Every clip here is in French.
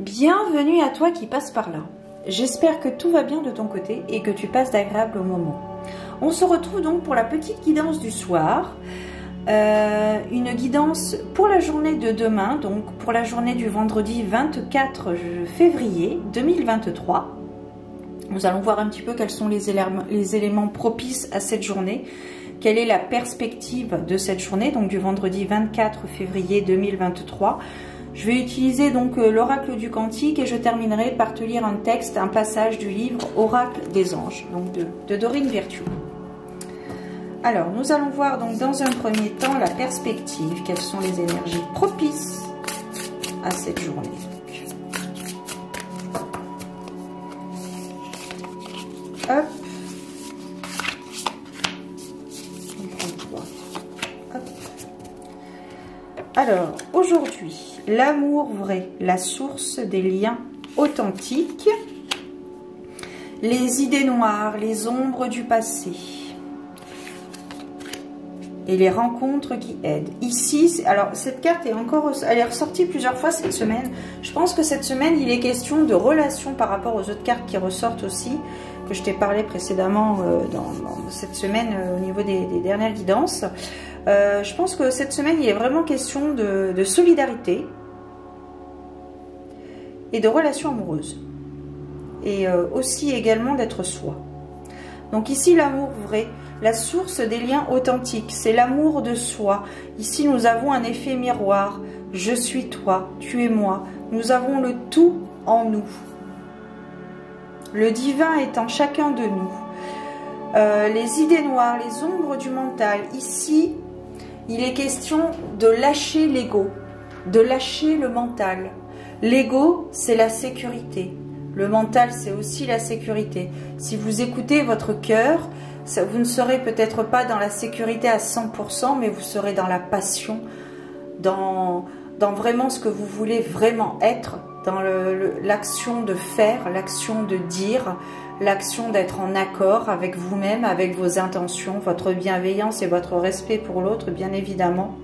Bienvenue à toi qui passe par là. J'espère que tout va bien de ton côté et que tu passes d'agréables moments. On se retrouve donc pour la petite guidance du soir. Une guidance pour la journée de demain, donc pour la journée du vendredi 24 février 2023. Nous allons voir un petit peu quels sont les éléments propices à cette journée. Quelle est la perspective de cette journée, donc du vendredi 24 février 2023. Je vais utiliser donc l'oracle du cantique et je terminerai par te lire un texte, un passage du livre Oracle des anges, donc de Dorine Virtue. Alors, nous allons voir donc dans un premier temps la perspective, quelles sont les énergies propices à cette journée. Hop. Alors, aujourd'hui, l'amour vrai, la source des liens authentiques, les idées noires, les ombres du passé et les rencontres qui aident. Ici, alors cette carte est encore, elle est ressortie plusieurs fois cette semaine. Je pense que cette semaine, il est question de relations par rapport aux autres cartes qui ressortent aussi, que je t'ai parlé précédemment dans cette semaine au niveau des dernières guidances. Je pense que cette semaine, il est vraiment question de solidarité et de relations amoureuses. Et aussi également d'être soi. Donc ici, l'amour vrai, la source des liens authentiques, c'est l'amour de soi. Ici, nous avons un effet miroir. Je suis toi, tu es moi. Nous avons le tout en nous. Le divin est en chacun de nous. Les idées noires, les ombres du mental. Ici, il est question de lâcher l'ego, de lâcher le mental. L'ego, c'est la sécurité. Le mental, c'est aussi la sécurité. Si vous écoutez votre cœur, vous ne serez peut-être pas dans la sécurité à 100%, mais vous serez dans la passion, dans vraiment ce que vous voulez vraiment être, dans l'action de faire, l'action de dire, l'action d'être en accord avec vous-même, avec vos intentions, votre bienveillance et votre respect pour l'autre, bien évidemment.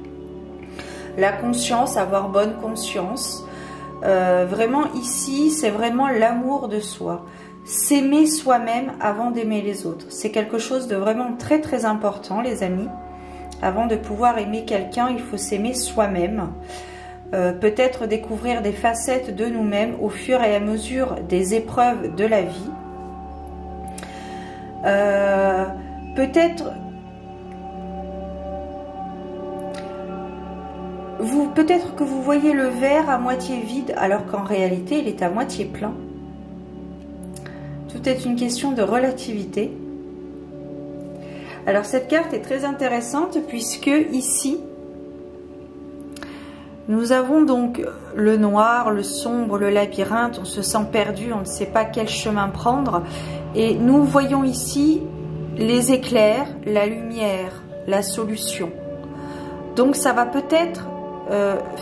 La conscience, avoir bonne conscience. Vraiment ici, c'est vraiment l'amour de soi. S'aimer soi-même avant d'aimer les autres. C'est quelque chose de vraiment très très important, les amis. Avant de pouvoir aimer quelqu'un, il faut s'aimer soi-même. Peut-être découvrir des facettes de nous-mêmes au fur et à mesure des épreuves de la vie. Peut-être que vous voyez le verre à moitié vide alors qu'en réalité il est à moitié plein. Tout est une question de relativité. Alors cette carte est très intéressante puisque ici nous avons donc le noir, le sombre, le labyrinthe, on se sent perdu, on ne sait pas quel chemin prendre. Et nous voyons ici les éclairs, la lumière, la solution. Donc ça va peut-être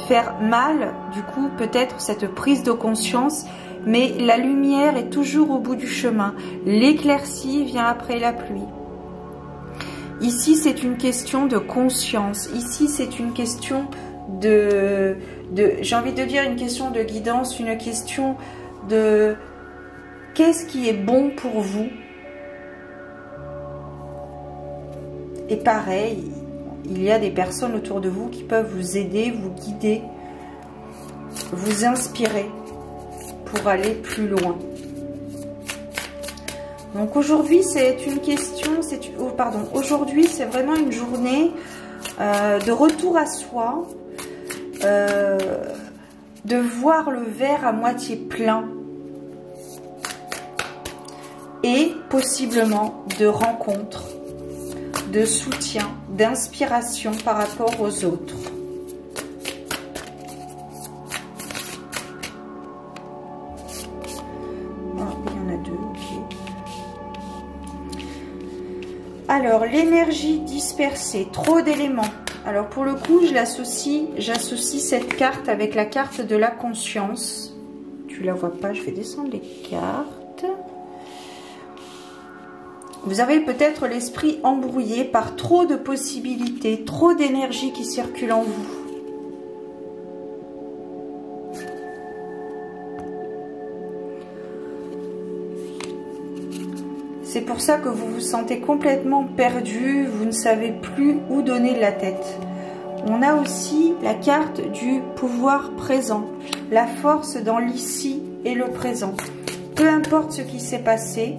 faire mal, du coup, peut-être cette prise de conscience, mais la lumière est toujours au bout du chemin. L'éclaircie vient après la pluie. Ici, c'est une question de conscience. Ici, c'est une question j'ai envie de dire une question de guidance, une question de qu'est-ce qui est bon pour vous. Et pareil, il y a des personnes autour de vous qui peuvent vous aider, vous guider, vous inspirer pour aller plus loin. Donc aujourd'hui, c'est une question, aujourd'hui, c'est vraiment une journée de retour à soi, de voir le verre à moitié plein et possiblement de rencontres, de soutien, d'inspiration par rapport aux autres. Oh, il y en a deux, ok. Alors, l'énergie dispersée, trop d'éléments. Alors pour le coup, j'associe cette carte avec la carte de la conscience. Tu la vois pas, je vais descendre les cartes. Vous avez peut-être l'esprit embrouillé par trop de possibilités, trop d'énergie qui circule en vous. C'est pour ça que vous vous sentez complètement perdu, vous ne savez plus où donner de la tête. On a aussi la carte du pouvoir présent, la force dans l'ici et le présent. Peu importe ce qui s'est passé,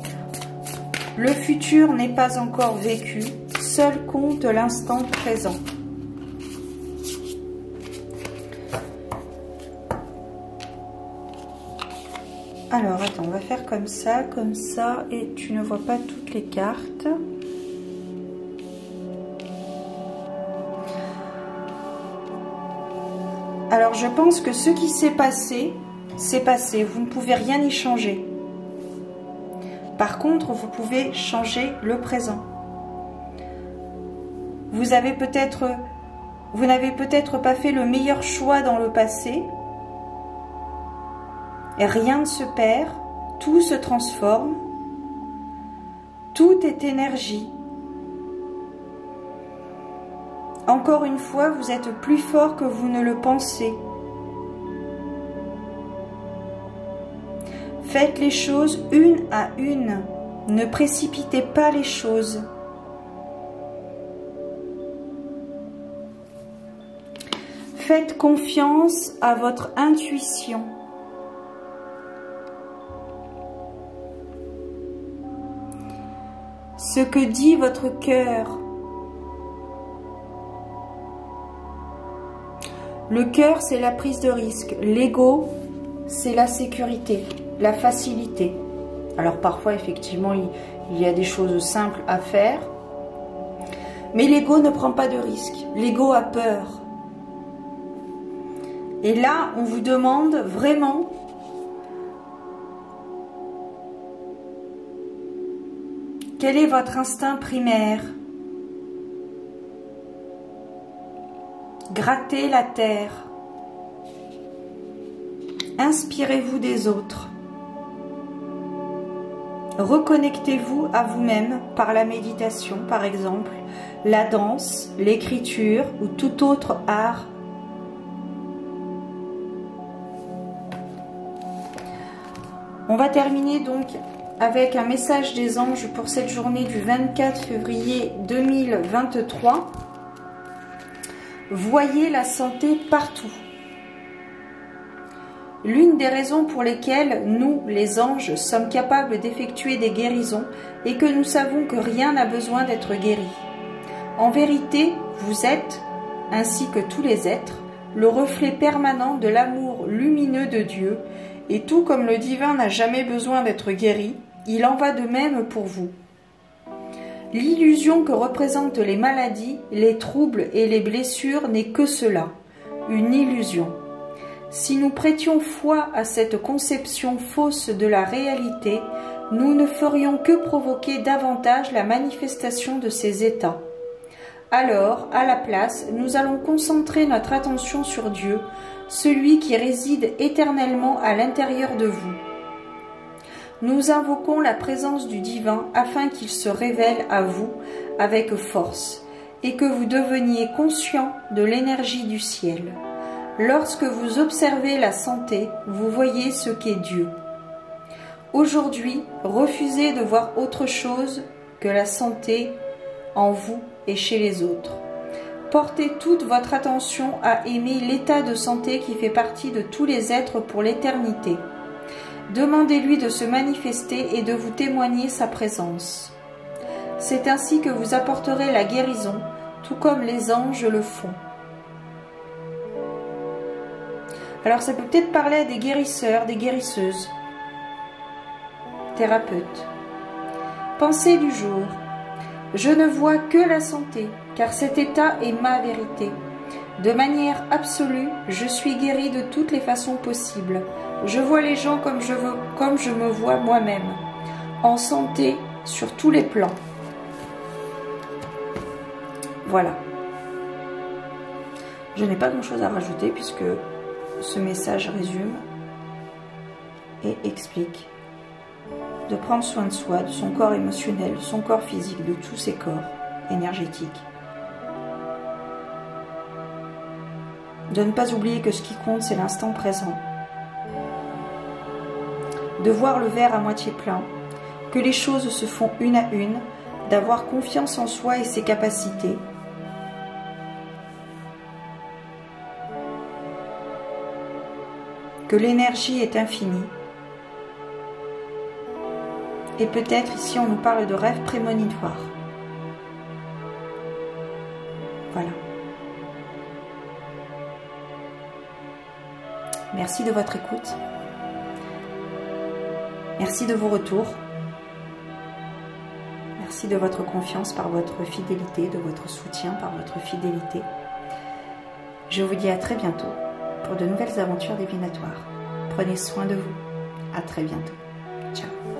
le futur n'est pas encore vécu, seul compte l'instant présent. Alors, attends, on va faire comme ça, et tu ne vois pas toutes les cartes. Alors, je pense que ce qui s'est passé, c'est passé. Vous ne pouvez rien y changer. Par contre, vous pouvez changer le présent. Vous n'avez peut-être pas fait le meilleur choix dans le passé. Et rien ne se perd, tout se transforme, tout est énergie. Encore une fois, vous êtes plus fort que vous ne le pensez. Faites les choses une à une, ne précipitez pas les choses. Faites confiance à votre intuition. Ce que dit votre cœur. Le cœur, c'est la prise de risque. L'ego, c'est la sécurité, la facilité. Alors parfois, effectivement, il y a des choses simples à faire. Mais l'ego ne prend pas de risque. L'ego a peur. Et là, on vous demande vraiment quel est votre instinct primaire? Grattez la terre. Inspirez-vous des autres. Reconnectez-vous à vous-même par la méditation, par exemple, la danse, l'écriture ou tout autre art. On va terminer donc avec un message des anges pour cette journée du 24 février 2023. Voyez la santé partout. L'une des raisons pour lesquelles nous, les anges, sommes capables d'effectuer des guérisons est que nous savons que rien n'a besoin d'être guéri. En vérité, vous êtes, ainsi que tous les êtres, le reflet permanent de l'amour lumineux de Dieu, et tout comme le divin n'a jamais besoin d'être guéri, il en va de même pour vous. L'illusion que représentent les maladies, les troubles et les blessures n'est que cela, une illusion. Si nous prêtions foi à cette conception fausse de la réalité, nous ne ferions que provoquer davantage la manifestation de ces états. Alors, à la place, nous allons concentrer notre attention sur Dieu, celui qui réside éternellement à l'intérieur de vous. Nous invoquons la présence du divin afin qu'il se révèle à vous avec force et que vous deveniez conscient de l'énergie du ciel. Lorsque vous observez la santé, vous voyez ce qu'est Dieu. Aujourd'hui, refusez de voir autre chose que la santé en vous et chez les autres. Portez toute votre attention à aimer l'état de santé qui fait partie de tous les êtres pour l'éternité. Demandez-lui de se manifester et de vous témoigner sa présence. C'est ainsi que vous apporterez la guérison, tout comme les anges le font. Alors ça peut peut-être parler à des guérisseurs, des guérisseuses, thérapeutes. Pensée du jour. Je ne vois que la santé, car cet état est ma vérité. De manière absolue, je suis guérie de toutes les façons possibles. Je vois les gens comme je me vois moi-même, en santé sur tous les plans. Voilà. Je n'ai pas grand-chose à rajouter puisque ce message résume et explique de prendre soin de soi, de son corps émotionnel, de son corps physique, de tous ses corps énergétiques. De ne pas oublier que ce qui compte, c'est l'instant présent. De voir le verre à moitié plein que les choses se font une à une, d'avoir confiance en soi et ses capacités. Que l'énergie est infinie. Et peut-être ici on nous parle de rêves prémonitoires. Voilà. Merci de votre écoute. Merci de vos retours. Merci de votre confiance par votre fidélité, de votre soutien par votre fidélité. Je vous dis à très bientôt pour de nouvelles aventures divinatoires. Prenez soin de vous. À très bientôt. Ciao.